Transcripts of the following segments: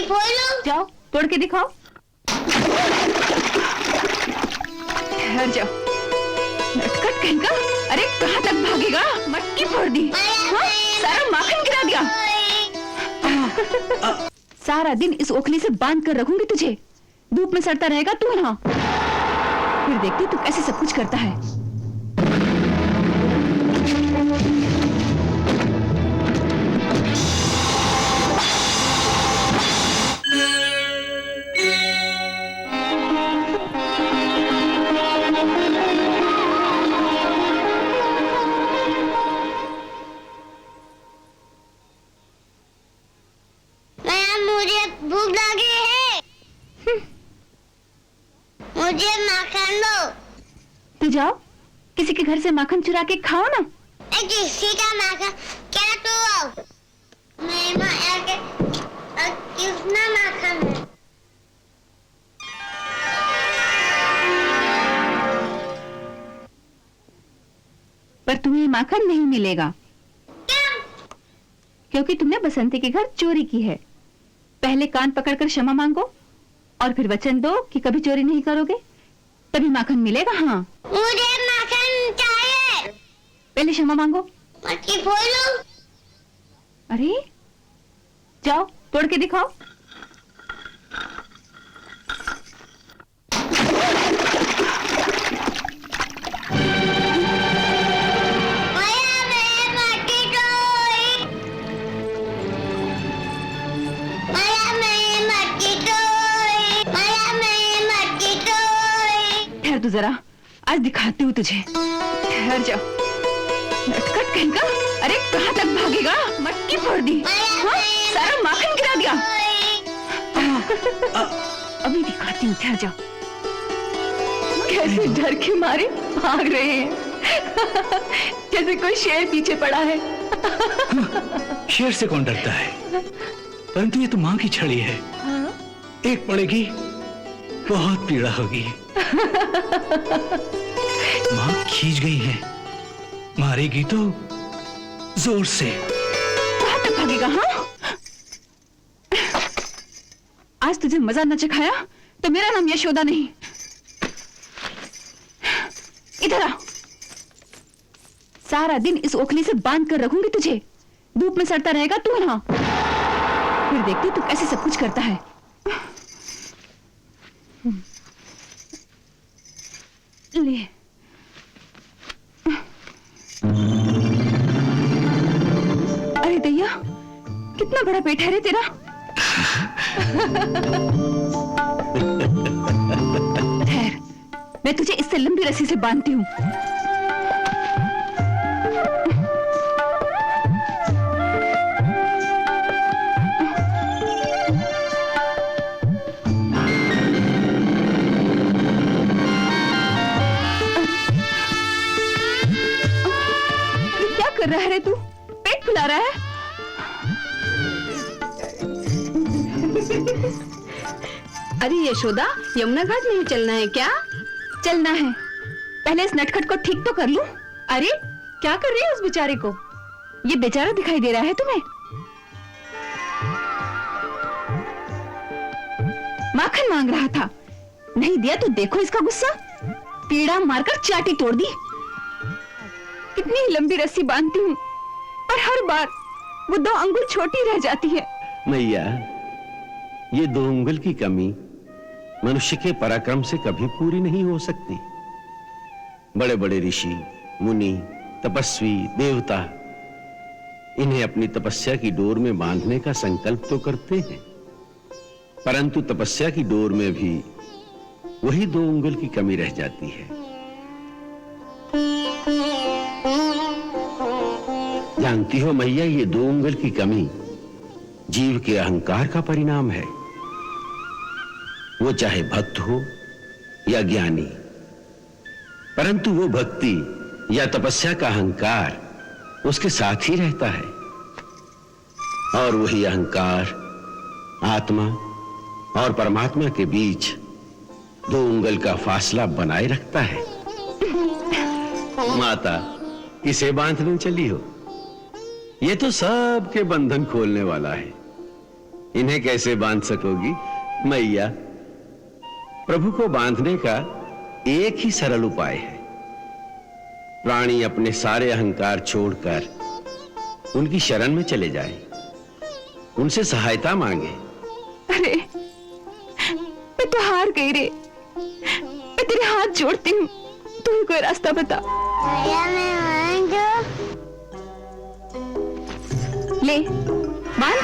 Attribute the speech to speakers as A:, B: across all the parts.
A: मटकी फोड़ लो।
B: जाओ तोड़ के दिखाओ। ठहर जाओ, नटखट कहीं का। अरे कहाँ तक भागेगा? मटकी फोड़ दी, हाँ? सारा माखन गिरा दिया। सारा दिन इस ओखली से बांध कर रखूंगी तुझे, धूप में सड़ता रहेगा तू यहाँ। फिर देखती तू कैसे सब कुछ करता है।
A: मुझे भूख लगी है, मुझे माखन दो।
B: तू जाओ किसी के घर से माखन चुरा के खाओ ना।
A: किसी का माखन क्या तू? मेरी माया के कितना माखन है?
B: पर तुम्हें माखन नहीं मिलेगा।
A: क्या?
B: क्योंकि तुमने बसंती के घर चोरी की है। पहले कान पकड़कर क्षमा मांगो और फिर वचन दो कि कभी चोरी नहीं करोगे, तभी माखन मिलेगा। हाँ,
A: मुझे माखन चाहिए।
B: पहले क्षमा मांगो।
A: मटकी फोड़ लो।
B: अरे जाओ तोड़ के दिखाओ। तू जरा, आज दिखाती हूँ तुझे। ठहर जाओ, नटखट कहीं का। अरे कहाँ तक भागेगा? मटकी फोड़ दी, हाँ? सारा माखन गिरा दिया। अभी दिखाती हूँ, ठहर जाओ। कैसे डर के मारे भाग रहे हैं, जैसे कोई शेर पीछे पड़ा है।
C: शेर से कौन डरता है? परंतु ये तो माँ की छड़ी है।
B: हाँ?
C: एक पड़ेगी बहुत पीड़ा होगी। माँ खींच गई है, मारेगी तो जोर से।
B: कहाँ तक भागेगा? हाँ, आज तुझे मजा न चखाया तो मेरा नाम यशोदा नहीं। इधर आ, सारा दिन इस ओखली से बांध कर रखूंगी तुझे, धूप में सड़ता रहेगा तू यहाँ। फिर देखती तू कैसे सब कुछ करता है। ले, अरे दैया, कितना बड़ा पेट है रे तेरा। ठहर, मैं तुझे इससे लंबी रस्सी से बांधती हूँ। कर रहा है रे तू? पेट फुला रहा है?
D: अरे यशोदा, यमुना घाट नहीं चलना है क्या?
B: चलना है, पहले इस नटखट को ठीक तो कर लूं।
D: अरे क्या कर रही है उस बेचारे को?
B: ये बेचारा दिखाई दे रहा है तुम्हें? माखन मांग रहा था, नहीं दिया तो देखो इसका गुस्सा। पीड़ा मारकर चाटी तोड़ दी। कितनी लंबी रस्सी बांधती हूँ पर हर बार वो 2 अंगुल छोटी रह जाती है।
E: मैया, ये 2 अंगुल की कमी मनुष्य के पराक्रम से कभी पूरी नहीं हो सकती। बड़े बड़े ऋषि, मुनि, तपस्वी, देवता इन्हें अपनी तपस्या की डोर में बांधने का संकल्प तो करते हैं, परंतु तपस्या की डोर में भी वही 2 अंगुल की कमी रह जाती है। जानती हो मैया, ये 2 अंगुल की कमी जीव के अहंकार का परिणाम है। वो चाहे भक्त हो या ज्ञानी, परंतु वो भक्ति या तपस्या का अहंकार उसके साथ ही रहता है, और वही अहंकार आत्मा और परमात्मा के बीच 2 अंगुल का फासला बनाए रखता है। माता, किसे बांधने चली हो? ये तो सबके बंधन खोलने वाला है। इन्हें कैसे बांध सकोगी मैया? प्रभु को बांधने का एक ही सरल उपाय है। प्राणी अपने सारे अहंकार छोड़कर उनकी शरण में चले जाए, उनसे सहायता मांगे।
B: अरे मैं तो हार गई रे, मैं तेरे हाथ जोड़ती हूँ, तू ही कोई रास्ता बता।
A: भैया मैं मांगू।
B: ले बांध।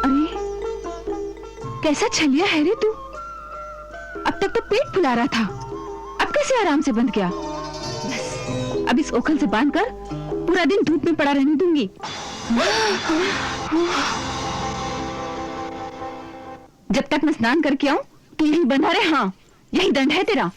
B: अरे कैसा छलिया है रे तू, अब तक तो पेट फुला रहा था, अब कैसे आराम से बंध गया? बस अब इस ओखल से बांधकर पूरा दिन धूप में पड़ा रहने दूंगी। जब तक मैं स्नान करके आऊं तो यही बंधा रहे। हाँ, यही दंड है तेरा।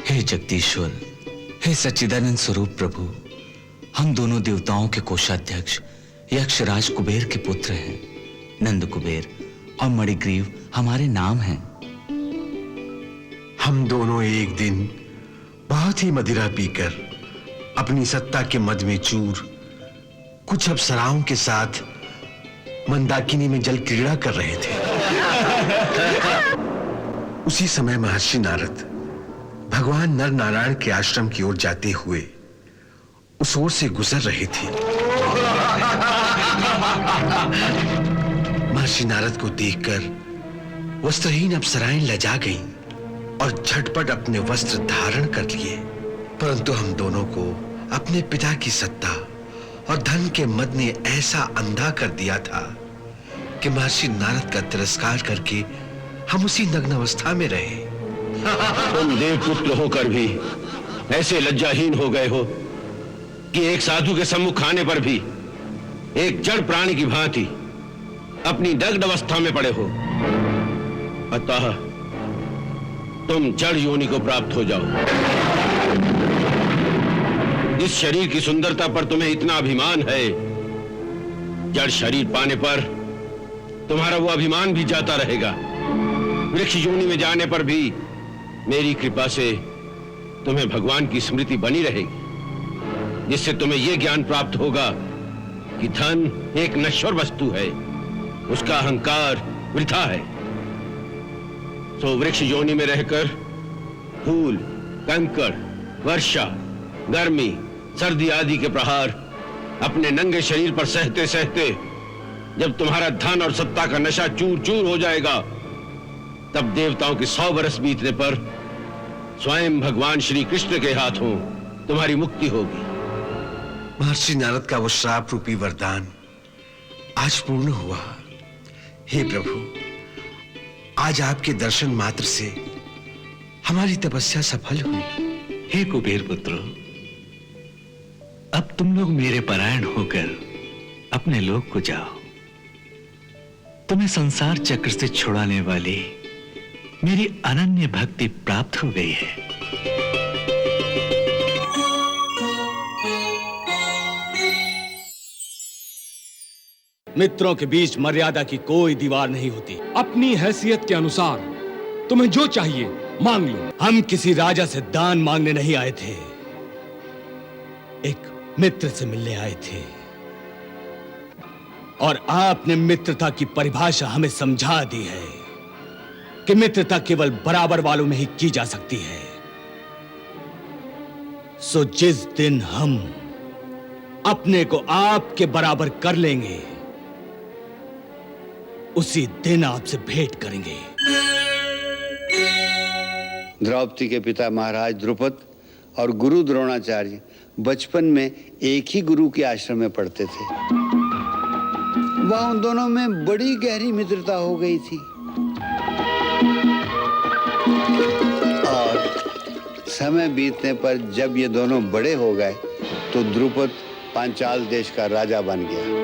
C: हे जगदीश्वर, हे सच्चिदानंद स्वरूप प्रभु, हम दोनों देवताओं के कोषाध्यक्ष यक्षराज कुबेर के पुत्र हैं। नंद कुबेर और मणिग्रीव हमारे नाम हैं।
F: हम दोनों एक दिन बहुत ही मदिरा पीकर अपनी सत्ता के मद में चूर कुछ अप्सराओं के साथ मंदाकिनी में जल क्रीड़ा कर रहे थे। उसी समय महर्षि नारद भगवान नर नारायण के आश्रम की ओर जाते हुए उस ओर से गुजर रहे थे। महर्षि नारद को देखकर वस्त्रहीन अप्सराएं लजा गईं और झटपट अपने वस्त्र धारण कर लिए, परंतु हम दोनों को अपने पिता की सत्ता और धन के मद ने ऐसा अंधा कर दिया था कि महर्षि नारद का तिरस्कार करके हम उसी नग्न अवस्था में रहे।
E: तुम देवपुत्र होकर भी ऐसे लज्जाहीन हो गए हो कि एक साधु के सम्मुख आने पर भी एक जड़ प्राणी की भांति अपनी दग्ध अवस्था में पड़े हो। अतः तुम जड़ योनि को प्राप्त हो जाओ। इस शरीर की सुंदरता पर तुम्हें इतना अभिमान है, जड़ शरीर पाने पर तुम्हारा वो अभिमान भी जाता रहेगा। वृक्ष योनि में जाने पर भी मेरी कृपा से तुम्हें भगवान की स्मृति बनी रहेगी, जिससे तुम्हें यह ज्ञान प्राप्त होगा कि धन एक नश्वर वस्तु है, उसका अहंकार वृथा है। सो वृक्ष योनि में रहकर धूल, कंकड़, वर्षा, गर्मी, सर्दी आदि के प्रहार अपने नंगे शरीर पर सहते सहते जब तुम्हारा धन और सत्ता का नशा चूर चूर हो जाएगा, तब देवताओं के 100 वर्ष बीतने पर स्वयं भगवान श्री कृष्ण के हाथों तुम्हारी मुक्ति होगी।
F: महर्षि नारद का वो श्राप रूपी वरदान आज पूर्ण हुआ। हे प्रभु, आज आपके दर्शन मात्र से हमारी तपस्या सफल हुई।
C: हे कुबेर पुत्रों, अब तुम लोग मेरे परायण होकर अपने लोक को जाओ। तुम्हें संसार चक्र से छुड़ाने वाली मेरी अनन्य भक्ति प्राप्त हो गई है।
G: मित्रों के बीच मर्यादा की कोई दीवार नहीं होती। अपनी हैसियत के अनुसार तुम्हें जो चाहिए मांग लो। हम किसी राजा से दान मांगने नहीं आए थे, एक मित्र से मिलने आए थे। और आपने मित्रता की परिभाषा हमें समझा दी है कि मित्रता केवल बराबर वालों में ही की जा सकती है। सो जिस दिन हम अपने को आपके बराबर कर लेंगे, उसी दिन आपसे भेंट करेंगे।
H: द्रौपदी के पिता महाराज द्रुपद और गुरु द्रोणाचार्य बचपन में एक ही गुरु के आश्रम में पढ़ते थे। वहां उन दोनों में बड़ी गहरी मित्रता हो गई थी और समय बीतने पर जब ये दोनों बड़े हो गए तो द्रुपद पांचाल देश का राजा बन गया।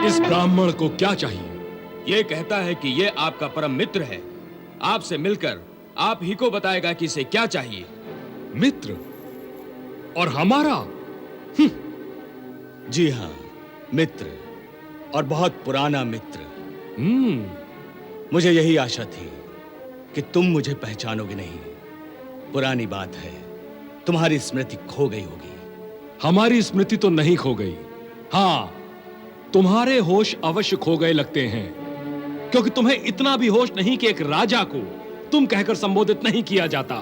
G: इस ब्राह्मण को क्या चाहिए? ये कहता है कि ये आपका परम मित्र है। आपसे मिलकर आप ही को बताएगा कि इसे क्या चाहिए। मित्र और हमारा? जी हां, मित्र और बहुत पुराना मित्र। मुझे यही आशा थी कि तुम मुझे पहचानोगे नहीं। पुरानी बात है, तुम्हारी स्मृति खो गई होगी।
I: हमारी स्मृति तो नहीं खो गई। हां, तुम्हारे होश अवश्य खो गए लगते हैं, क्योंकि तुम्हें इतना भी होश नहीं कि एक राजा को तुम कहकर संबोधित नहीं किया जाता,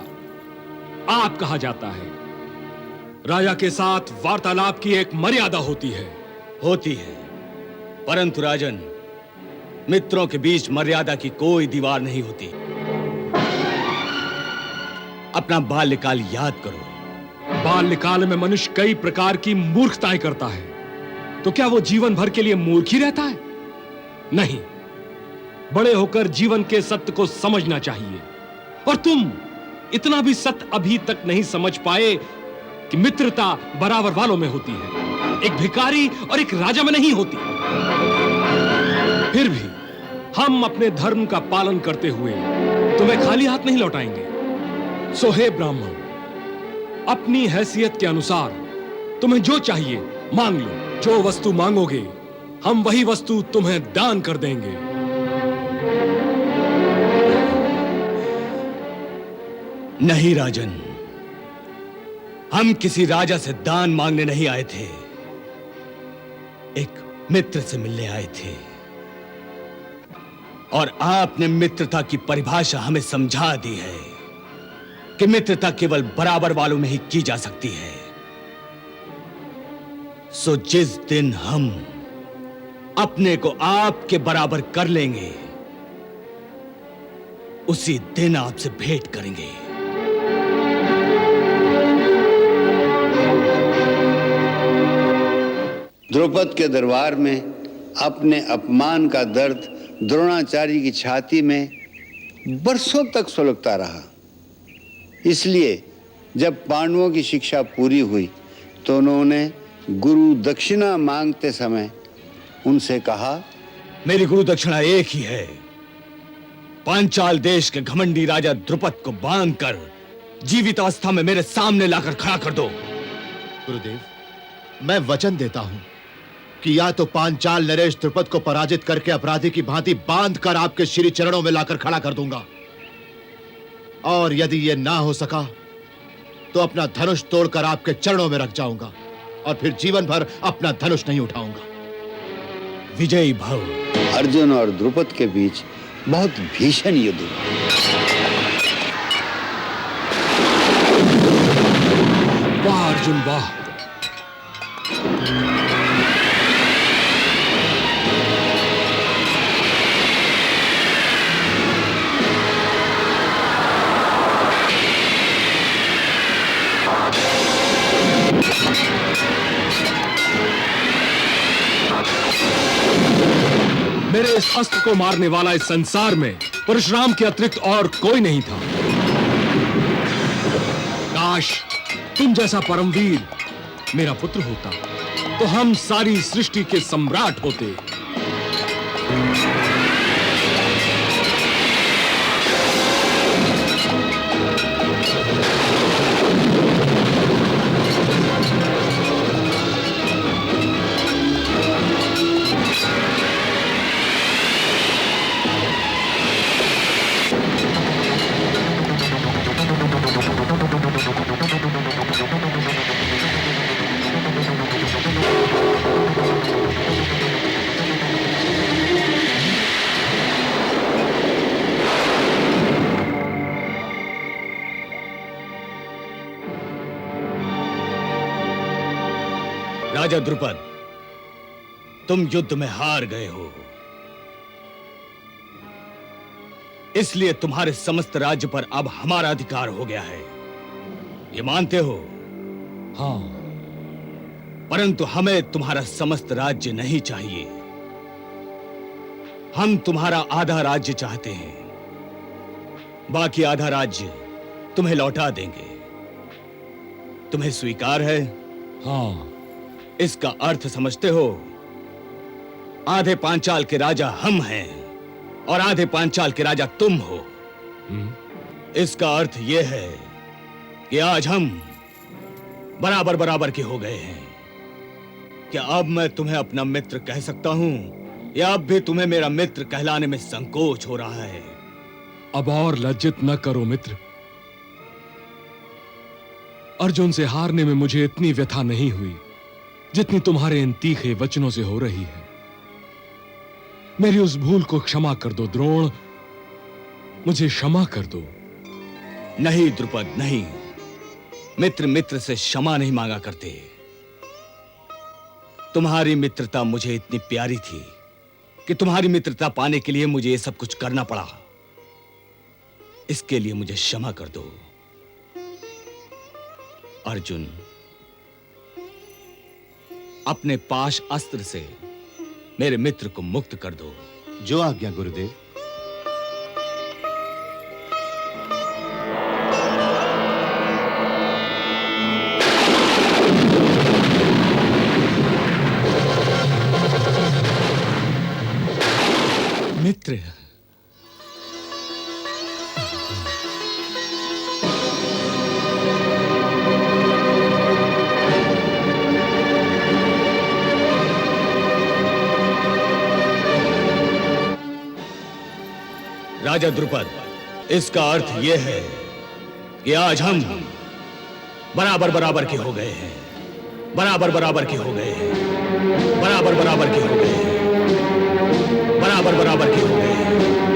I: आप कहा जाता है। राजा के साथ वार्तालाप की एक मर्यादा होती है।
G: परंतु राजन, मित्रों के बीच मर्यादा की कोई दीवार नहीं होती। अपना बाल्यकाल याद करो।
I: बाल्यकाल में मनुष्य कई प्रकार की मूर्खताएं करता है, तो क्या वो जीवन भर के लिए मूर्ख ही रहता है? नहीं, बड़े होकर जीवन के सत्य को समझना चाहिए। और तुम इतना भी सत्य अभी तक नहीं समझ पाए कि मित्रता बराबर वालों में होती है, एक भिखारी और एक राजा में नहीं होती। फिर भी हम अपने धर्म का पालन करते हुए तुम्हें खाली हाथ नहीं लौटाएंगे। सो हे ब्राह्मण, अपनी हैसियत के अनुसार तुम्हें जो चाहिए मांग लो। जो वस्तु मांगोगे हम वही वस्तु तुम्हें दान कर देंगे।
G: नहीं राजन, हम किसी राजा से दान मांगने नहीं आए थे, एक मित्र से मिलने आए थे। और आपने मित्रता की परिभाषा हमें समझा दी है कि मित्रता केवल बराबर वालों में ही की जा सकती है। सो जिस दिन हम अपने को आपके बराबर कर लेंगे, उसी दिन आपसे भेंट करेंगे।
H: द्रुपद के दरबार में अपने अपमान का दर्द द्रोणाचार्य की छाती में बरसों तक सुलगता रहा। इसलिए जब पांडवों की शिक्षा पूरी हुई तो उन्होंने गुरु दक्षिणा मांगते समय उनसे कहा,
G: मेरी गुरु दक्षिणा एक ही है। पांचाल देश के घमंडी राजा द्रुपद को बांधकर जीवित अवस्था में मेरे सामने लाकर खड़ा कर दो।
J: गुरुदेव, मैं वचन देता हूं कि या तो पांचाल नरेश द्रुपद को पराजित करके अपराधी की भांति बांधकर आपके श्री चरणों में लाकर खड़ा कर दूंगा, और यदि यह ना हो सका तो अपना धनुष तोड़कर आपके चरणों में रख जाऊंगा और फिर जीवन भर अपना धनुष नहीं उठाऊंगा।
G: विजयी भव।
H: अर्जुन और द्रुपद के बीच बहुत भीषण युद्ध हुआ।
I: वाह अर्जुन वाह! मेरे इस अस्त्र को मारने वाला इस संसार में परशुराम के अतिरिक्त और कोई नहीं था। काश तुम जैसा परमवीर मेरा पुत्र होता तो हम सारी सृष्टि के सम्राट होते।
G: राजा द्रुपद, तुम युद्ध में हार गए हो, इसलिए तुम्हारे समस्त राज्य पर अब हमारा अधिकार हो गया है। ये मानते हो?
I: हाँ।
G: परंतु हमें तुम्हारा समस्त राज्य नहीं चाहिए। हम तुम्हारा आधा राज्य चाहते हैं। बाकी आधा राज्य तुम्हें लौटा देंगे। तुम्हें स्वीकार है?
I: हाँ।
G: इसका अर्थ समझते हो? आधे पांचाल के राजा हम हैं और आधे पांचाल के राजा तुम हो। इसका अर्थ यह है कि आज हम बराबर बराबर के हो गए हैं। क्या अब मैं तुम्हें अपना मित्र कह सकता हूं या अब भी तुम्हें मेरा मित्र कहलाने में संकोच हो रहा है?
I: अब और लज्जित न करो मित्र। अर्जुन से हारने में मुझे इतनी व्यथा नहीं हुई जितनी तुम्हारे इन तीखे वचनों से हो रही है। मेरी उस भूल को क्षमा कर दो द्रोण, मुझे क्षमा कर दो।
G: नहीं द्रुपद, नहीं। मित्र मित्र से क्षमा नहीं मांगा करते। तुम्हारी मित्रता मुझे इतनी प्यारी थी कि तुम्हारी मित्रता पाने के लिए मुझे ये सब कुछ करना पड़ा। इसके लिए मुझे क्षमा कर दो। अर्जुन, अपने पाश अस्त्र से मेरे मित्र को मुक्त कर दो।
J: जो आज्ञा गुरुदेव।
G: मित्र, राजा द्रुपद, इसका अर्थ यह है कि आज हम बराबर बराबर के हो गए हैं। बराबर बराबर के हो गए हैं। बराबर बराबर के हो गए हैं। बराबर बराबर के हो गए हैं।